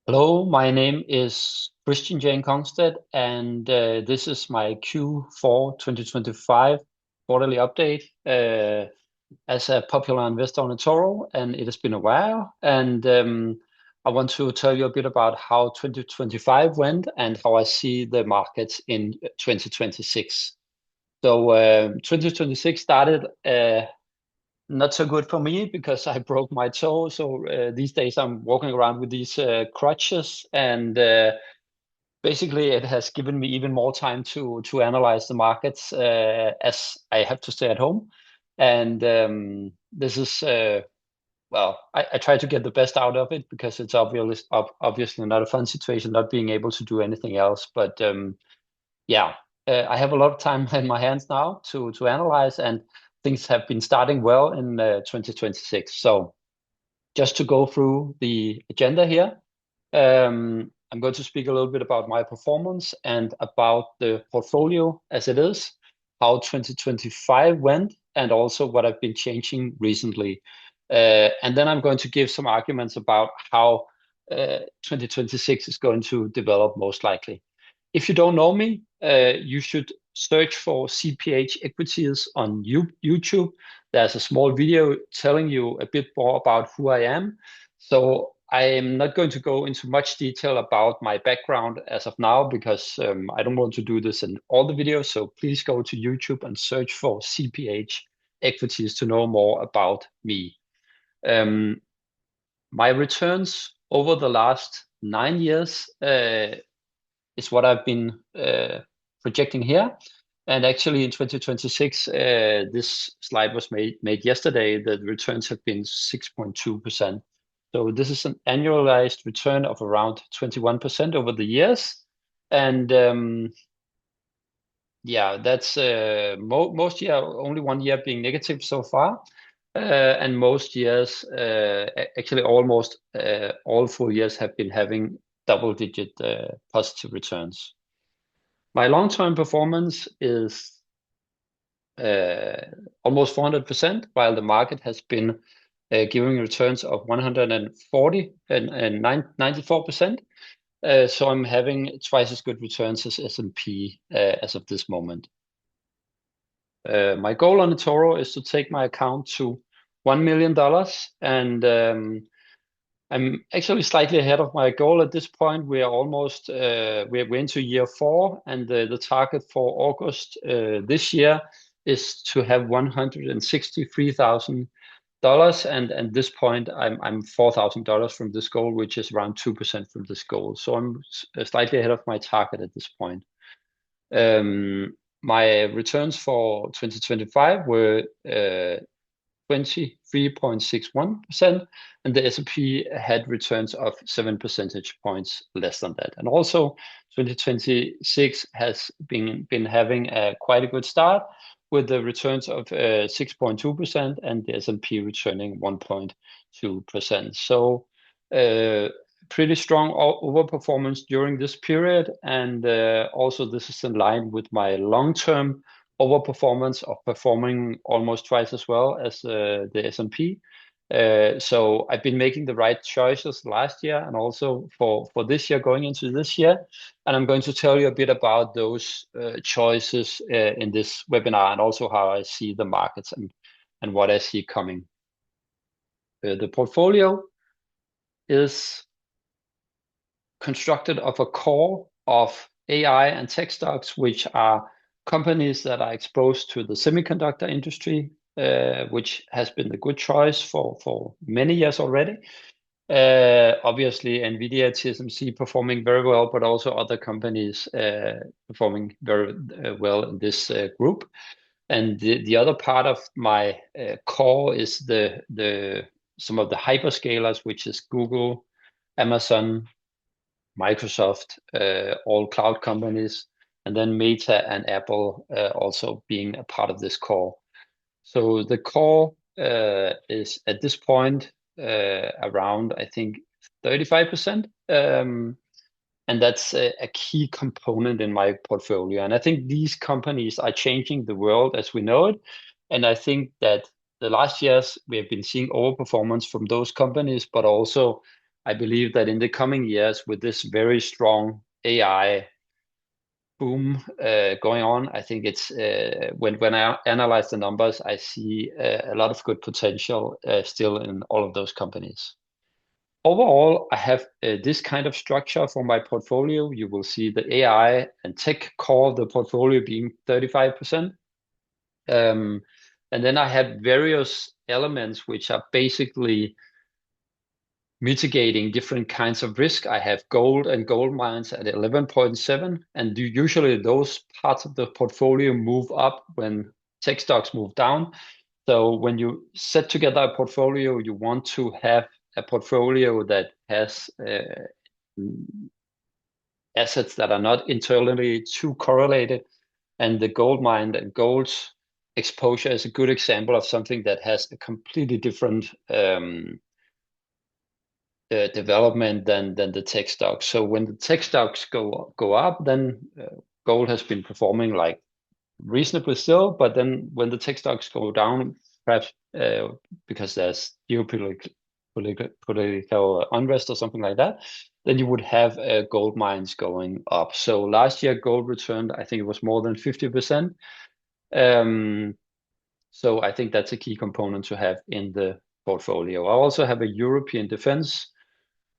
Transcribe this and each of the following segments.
Hello, my name is Christian Jane Kongstedt, and this is my Q4 2025 quarterly update as a popular investor on eToro, and it has been a while. And I want to tell you a bit about how 2025 went and how I see the markets in 2026. So 2026 started not so good for me because I broke my toe. So these days I'm walking around with these crutches, and basically it has given me even more time to analyze the markets as I have to stay at home. And this is well, I try to get the best out of it because it's obviously not a fun situation not being able to do anything else. But yeah, I have a lot of time in my hands now to analyze, and things have been starting well in 2026. So just to go through the agenda here, I'm going to speak a little bit about my performance and about the portfolio as it is, how 2025 went, and also what I've been changing recently. And then I'm going to give some arguments about how 2026 is going to develop most likely. If you don't know me, you should search for CPH Equities on YouTube. There's a small video telling you a bit more about who I am. So I am not going to go into much detail about my background as of now because I don't want to do this in all the videos. So please go to YouTube and search for CPH Equities to know more about me. Um, my returns over the last 9 years is what I've been projecting here. And actually in 2026, this slide was made yesterday. The returns have been 6.2%. So this is an annualized return of around 21% over the years. And yeah, that's most year, only one year being negative so far. And most years, actually almost all 4 years have been having double-digit positive returns. My long-term performance is almost 400%, while the market has been giving returns of 140 and 94%. So I'm having twice as good returns as S&P as of this moment. My goal on eToro is to take my account to $1 million, and I'm actually slightly ahead of my goal at this point. We are almost we're into year 4, and the target for August this year is to have $163,000. And at this point, I'm $4,000 from this goal, which is around 2% from this goal. So I'm slightly ahead of my target at this point. My returns for 2025 were 23.61%, and the S&P had returns of 7 percentage points less than that. And also 2026 has been having quite a good start with the returns of 6.2% and the S&P returning 1.2%. So pretty strong overperformance during this period, and also this is in line with my long-term overperformance of performing almost twice as well as the S&P. So I've been making the right choices last year and also for this year going into this year. And I'm going to tell you a bit about those choices in this webinar, and also how I see the markets and what I see coming. The portfolio is constructed of a core of AI and tech stocks, which are companies that are exposed to the semiconductor industry, which has been a good choice for many years already. Obviously, NVIDIA, TSMC performing very well, but also other companies performing very well in this group. And the other part of my core is some of the hyperscalers, which is Google, Amazon, Microsoft, all cloud companies, and then Meta and Apple also being a part of this core. So the core is at this point around, I think, 35%. And that's a key component in my portfolio. And I think these companies are changing the world as we know it. And I think that the last years we have been seeing overperformance from those companies, but also I believe that in the coming years, with this very strong AI boom going on, I think it's when I analyze the numbers, I see a lot of good potential still in all of those companies. Overall, I have this kind of structure for my portfolio. You will see the AI and tech core of the portfolio being 35%. And then I have various elements which are basically mitigating different kinds of risk. I have gold and gold mines at 11.7, and usually those parts of the portfolio move up when tech stocks move down. So when you set together a portfolio, you want to have a portfolio that has assets that are not internally too correlated. And the gold mine and gold exposure is a good example of something that has a completely different development than the tech stocks. So when the tech stocks go up, then gold has been performing like reasonably still. But then when the tech stocks go down, perhaps because there's geopolitical unrest or something like that, then you would have gold mines going up. So last year gold returned, I think it was more than 50%. So I think that's a key component to have in the portfolio. I also have a European defense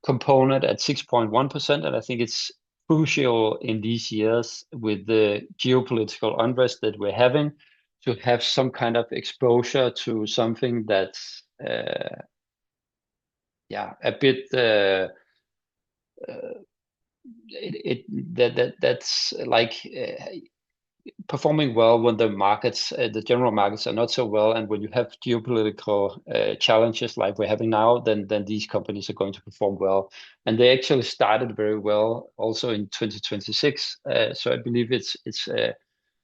component at 6.1%, and I think it's crucial in these years with the geopolitical unrest that we're having to have some kind of exposure to something that's a bit that's like performing well when the markets, the general markets are not so well, and when you have geopolitical challenges like we're having now, then these companies are going to perform well. And they actually started very well also in 2026. So I believe it's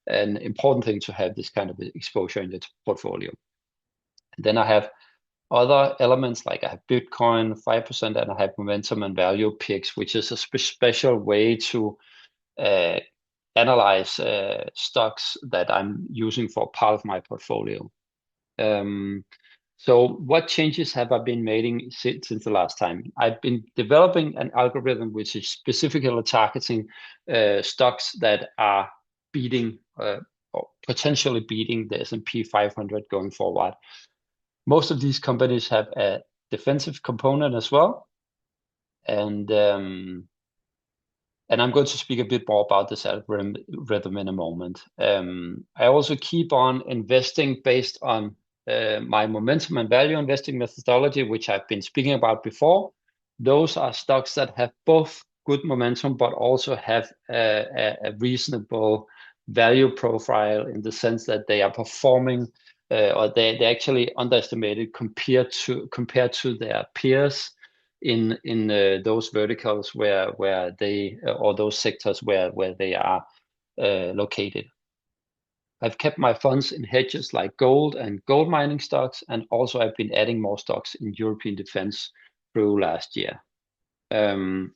an important thing to have this kind of exposure in the portfolio. And then I have other elements like I have Bitcoin 5%, and I have momentum and value picks, which is a special way to analyze stocks that I'm using for part of my portfolio. So what changes have I been making since the last time? I've been developing an algorithm which is specifically targeting stocks that are beating or potentially beating the S&P 500 going forward. Most of these companies have a defensive component as well. And I'm going to speak a bit more about this algorithm in a moment. I also keep on investing based on my momentum and value investing methodology, which I've been speaking about before. Those are stocks that have both good momentum, but also have a reasonable value profile in the sense that they are performing or they're actually underestimated compared to their peers in those verticals where they or those sectors where they are located. I've kept my funds in hedges like gold and gold mining stocks, and also I've been adding more stocks in European defense through last year. The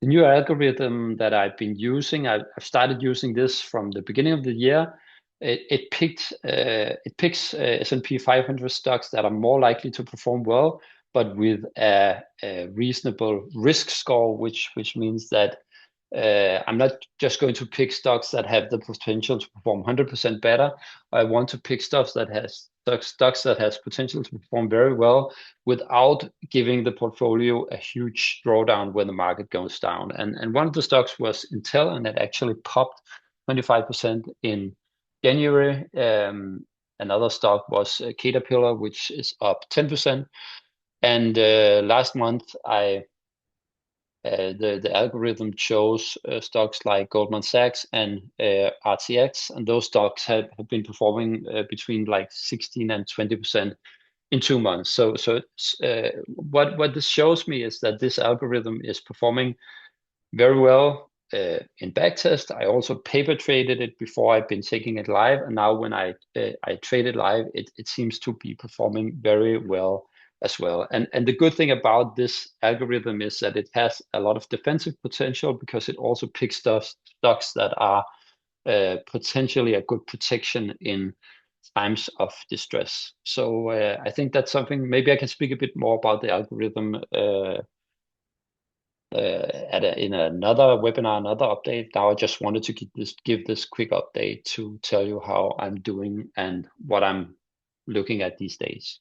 new algorithm that I've been using, I've started using this from the beginning of the year. It picks S&P 500 stocks that are more likely to perform well, but with a reasonable risk score, which means that I'm not just going to pick stocks that have the potential to perform 100% better. I want to pick stocks that has potential to perform very well without giving the portfolio a huge drawdown when the market goes down. And one of the stocks was Intel, and it actually popped 25% in January. Another stock was Caterpillar, which is up 10%. And last month, the algorithm chose stocks like Goldman Sachs and RTX, and those stocks have been performing between like 16 and 20% in 2 months. So what this shows me is that this algorithm is performing very well in backtest. I also paper traded it before I've been taking it live, and now when I trade it live, it seems to be performing very well as well. And the good thing about this algorithm is that it has a lot of defensive potential because it also picks stocks that are potentially a good protection in times of distress. So I think that's something, maybe I can speak a bit more about the algorithm in another webinar, another update. Now I just wanted to give this quick update to tell you how I'm doing and what I'm looking at these days.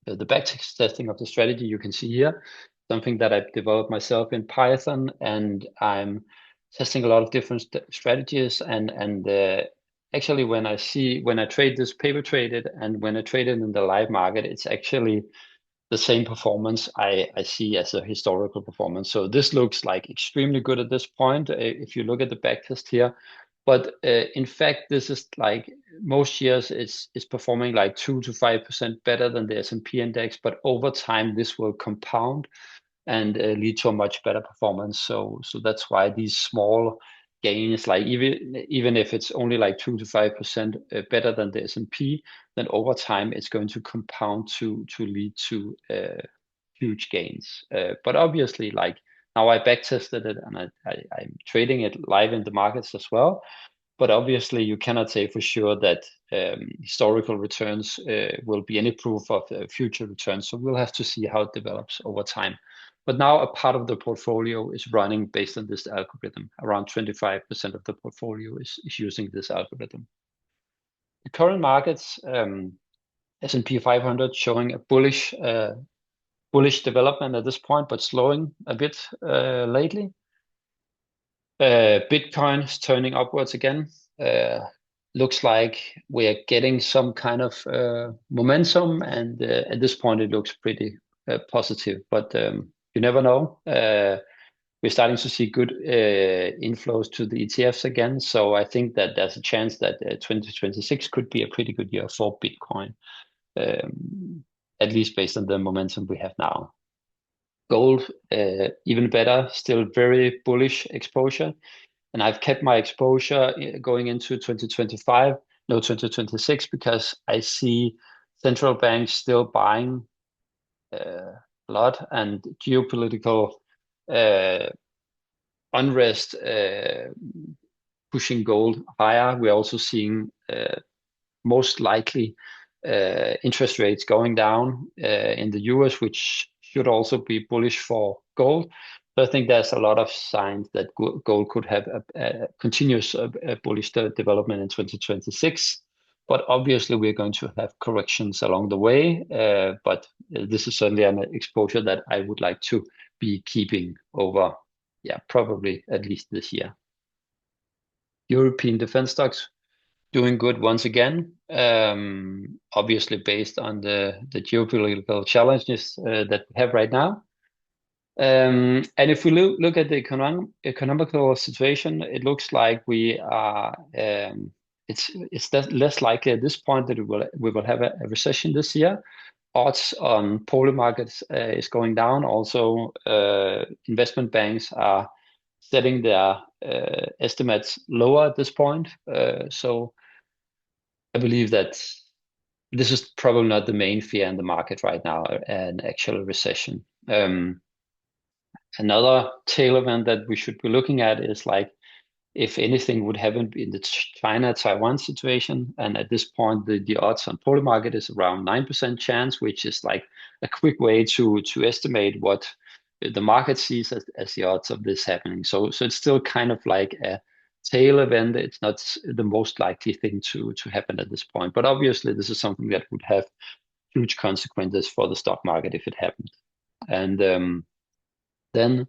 The backtest testing of the strategy you can see here, something that I've developed myself in Python, and I'm testing a lot of different strategies. And actually, when I trade this paper traded and when I trade it in the live market, it's actually the same performance I see as a historical performance. So this looks like extremely good at this point if you look at the backtest here. But in fact, this is like most years it's performing like 2 to 5% better than the S&P index. But over time, this will compound and lead to a much better performance. So that's why these small gains, like even if it's only like 2 to 5% better than the S&P, then over time it's going to compound to lead to huge gains. But obviously, like now I backtested it and I'm trading it live in the markets as well. But obviously, you cannot say for sure that historical returns will be any proof of future returns. So we'll have to see how it develops over time. But now a part of the portfolio is running based on this algorithm. Around 25% of the portfolio is using this algorithm. The current markets, S&P 500 showing a bullish development at this point, but slowing a bit lately. Bitcoin is turning upwards again. Looks like we are getting some kind of momentum, and at this point it looks pretty positive. But you never know. We're starting to see good inflows to the ETFs again. So I think that there's a chance that 2026 could be a pretty good year for Bitcoin, at least based on the momentum we have now. Gold, even better, still very bullish exposure. And I've kept my exposure going into 2026, because I see central banks still buying a lot, and geopolitical unrest pushing gold higher. We're also seeing most likely interest rates going down in the US, which should also be bullish for gold. So I think there's a lot of signs that gold could have a continuous bullish development in 2026. But obviously, we're going to have corrections along the way. But this is certainly an exposure that I would like to be keeping over, probably at least this year. European defense stocks doing good once again, obviously based on the geopolitical challenges that we have right now. And if we look at the economical situation, it looks like we are. It's less likely at this point that we will have a recession this year. Odds on polar markets is going down. Also, investment banks are setting their estimates lower at this point. So I believe that this is probably not the main fear in the market right now, an actual recession. Another tail event that we should be looking at is like if anything would happen in the China-Taiwan situation. And at this point, the odds on polar market is around 9% chance, which is like a quick way to estimate what the market sees as the odds of this happening. So it's still kind of like a tail event. It's not the most likely thing to happen at this point. But obviously, this is something that would have huge consequences for the stock market if it happened. And then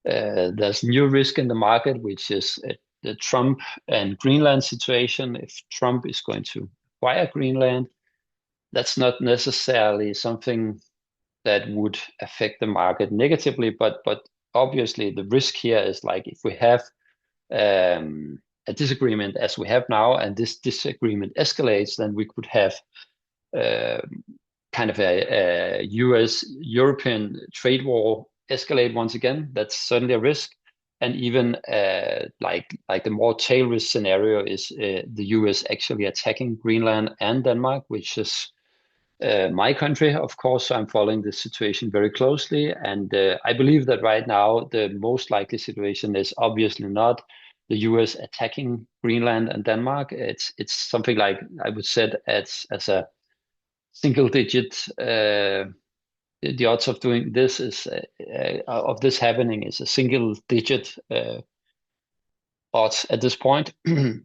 there's new risk in the market, which is the Trump and Greenland situation. If Trump is going to acquire Greenland, that's not necessarily something that would affect the market negatively, but obviously the risk here is like if we have a disagreement as we have now, and this disagreement escalates, then we could have kind of a US-European trade war escalate once again. That's certainly a risk. And even like the more tail risk scenario is the US actually attacking Greenland and Denmark, which is my country, of course. So I'm following this situation very closely. And I believe that right now, the most likely situation is obviously not the US attacking Greenland and Denmark. It's something like I would set as a single digit. The odds of doing this is of this happening is a single digit odds at this point,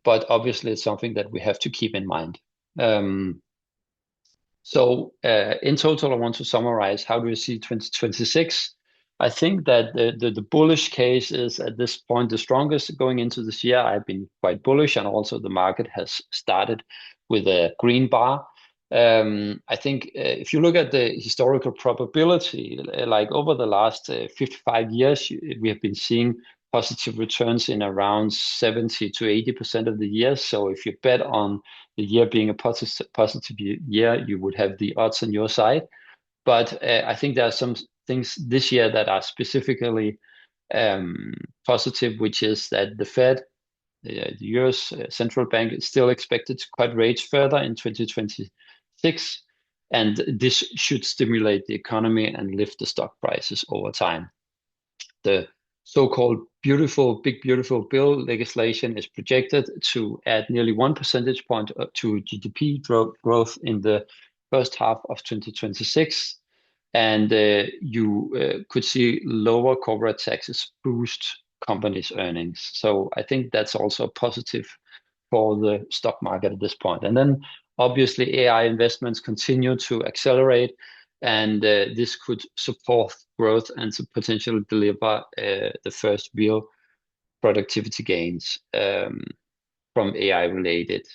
but obviously it's something that we have to keep in mind. So in total, I want to summarize, how do you see 2026? I think that the bullish case is at this point the strongest going into this year. I've been quite bullish, and also the market has started with a green bar. I think if you look at the historical probability, like over the last 55 years, we have been seeing positive returns in around 70 to 80% of the years. So if you bet on the year being a positive year, you would have the odds on your side. But I think there are some things this year that are specifically positive, which is that the Fed, the US central bank, is still expected to cut rates further in 2026. And this should stimulate the economy and lift the stock prices over time. The so-called big beautiful bill legislation is projected to add nearly 1 percentage point to GDP growth in the first half of 2026. And you could see lower corporate taxes boost companies' earnings. So I think that's also positive for the stock market at this point. And then obviously AI investments continue to accelerate, and this could support growth and to potentially deliver the first real productivity gains from AI-related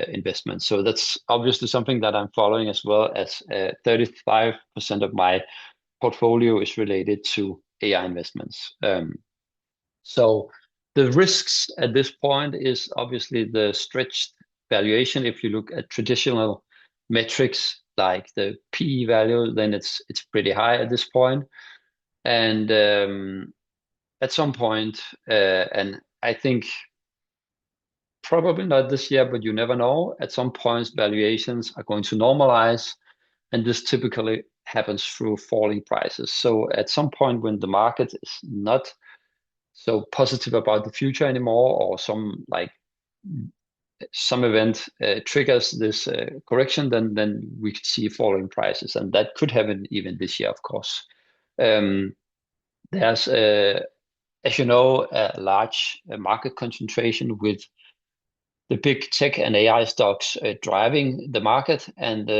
investments. So that's obviously something that I'm following, as well as 35% of my portfolio is related to AI investments. So the risks at this point is obviously the stretched valuation. If you look at traditional metrics like the PE value, then it's pretty high at this point. And at some point, and I think probably not this year, but you never know, at some points valuations are going to normalize, and this typically happens through falling prices. So at some point when the market is not so positive about the future anymore, or some event triggers this correction, then we could see falling prices, and that could happen even this year, of course. There's as you know, a large market concentration with the big tech and AI stocks driving the market, and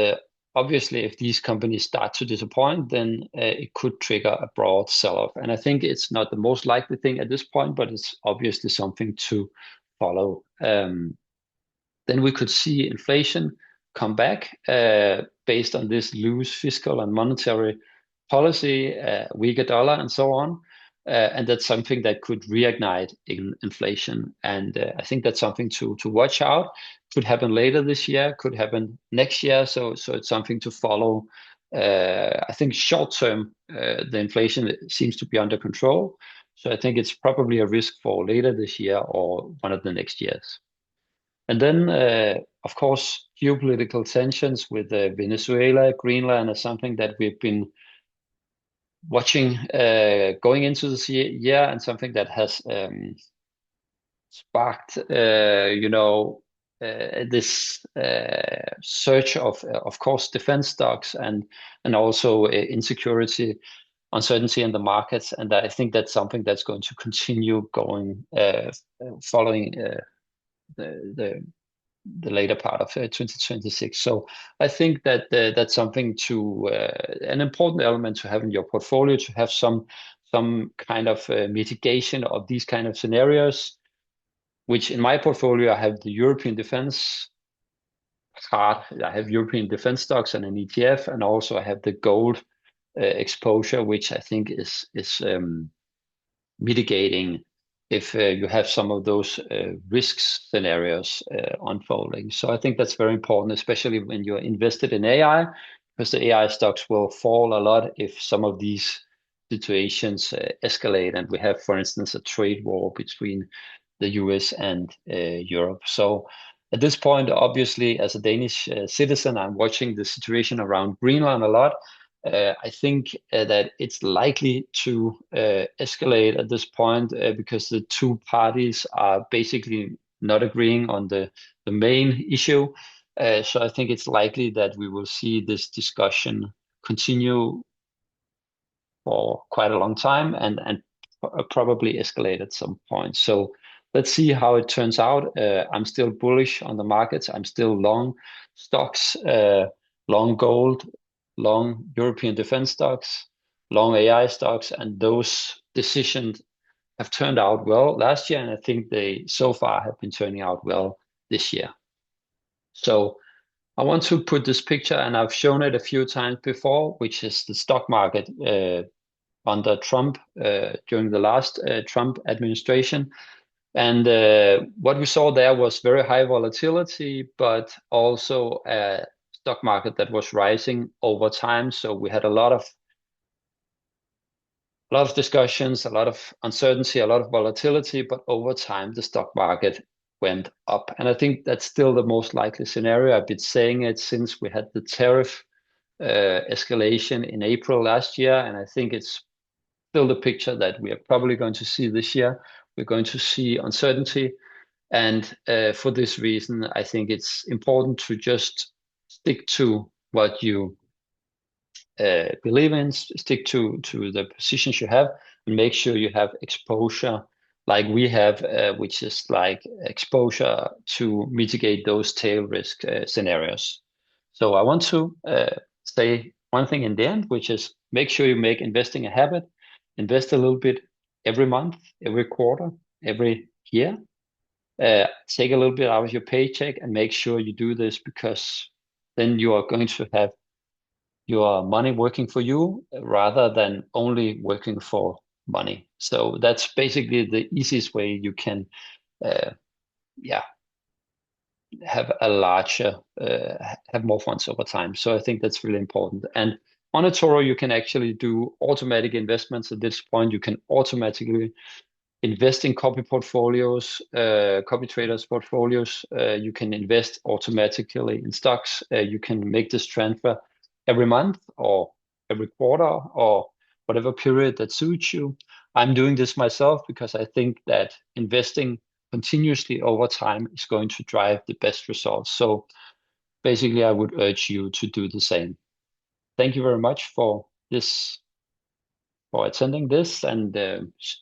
obviously, if these companies start to disappoint, then it could trigger a broad sell-off. And I think it's not the most likely thing at this point, but it's obviously something to follow. Then we could see inflation come back based on this loose fiscal and monetary policy, weaker dollar, and so on. And that's something that could reignite inflation. And I think that's something to watch out. Could happen later this year, could happen next year. So it's something to follow. I think short term, the inflation seems to be under control. So I think it's probably a risk for later this year or one of the next years. And then, of course, geopolitical tensions with Venezuela, Greenland is something that we've been watching going into this year, and something that has sparked, this search of course, defense stocks and also insecurity, uncertainty in the markets. And I think that's something that's going to continue going following the later part of 2026. So I think that that's something to an important element to have in your portfolio, to have some kind of mitigation of these kind of scenarios, which in my portfolio, I have the European defense part. I have European defense stocks and an ETF, and also I have the gold exposure, which I think is mitigating if you have some of those risks scenarios unfolding. So I think that's very important, especially when you're invested in AI, because the AI stocks will fall a lot if some of these situations escalate. And we have, for instance, a trade war between the US and Europe. So at this point, obviously, as a Danish citizen, I'm watching the situation around Greenland a lot. I think that it's likely to escalate at this point because the two parties are basically not agreeing on the main issue. So I think it's likely that we will see this discussion continue for quite a long time and probably escalate at some point. So let's see how it turns out. I'm still bullish on the markets. I'm still long stocks, long gold, long European defense stocks, long AI stocks, and those decisions have turned out well last year, and I think they so far have been turning out well this year. So I want to put this picture, and I've shown it a few times before, which is the stock market under Trump during the last Trump administration. And what we saw there was very high volatility, but also a stock market that was rising over time. So we had a lot of discussions, a lot of uncertainty, a lot of volatility, but over time the stock market went up. And I think that's still the most likely scenario. I've been saying it since we had the tariff escalation in April last year, and I think it's still the picture that we are probably going to see this year. We're going to see uncertainty. And for this reason, I think it's important to just stick to what you believe in, stick to the positions you have, and make sure you have exposure like we have, which is like exposure to mitigate those tail risk scenarios. So I want to say one thing in the end, which is make sure you make investing a habit. Invest a little bit every month, every quarter, every year. Take a little bit out of your paycheck and make sure you do this, because then you are going to have your money working for you rather than only working for money. So that's basically the easiest way you can have a larger have more funds over time. So I think that's really important. And on eToro, you can actually do automatic investments. At this point, you can automatically invest in copy portfolios, copy traders portfolios. You can invest automatically in stocks. You can make this transfer every month or every quarter or whatever period that suits you. I'm doing this myself because I think that investing continuously over time is going to drive the best results. So basically, I would urge you to do the same. Thank you very much for attending this and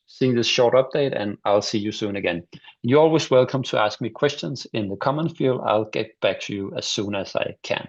seeing this short update, and I'll see you soon again. You're always welcome to ask me questions in the comment field. I'll get back to you as soon as I can.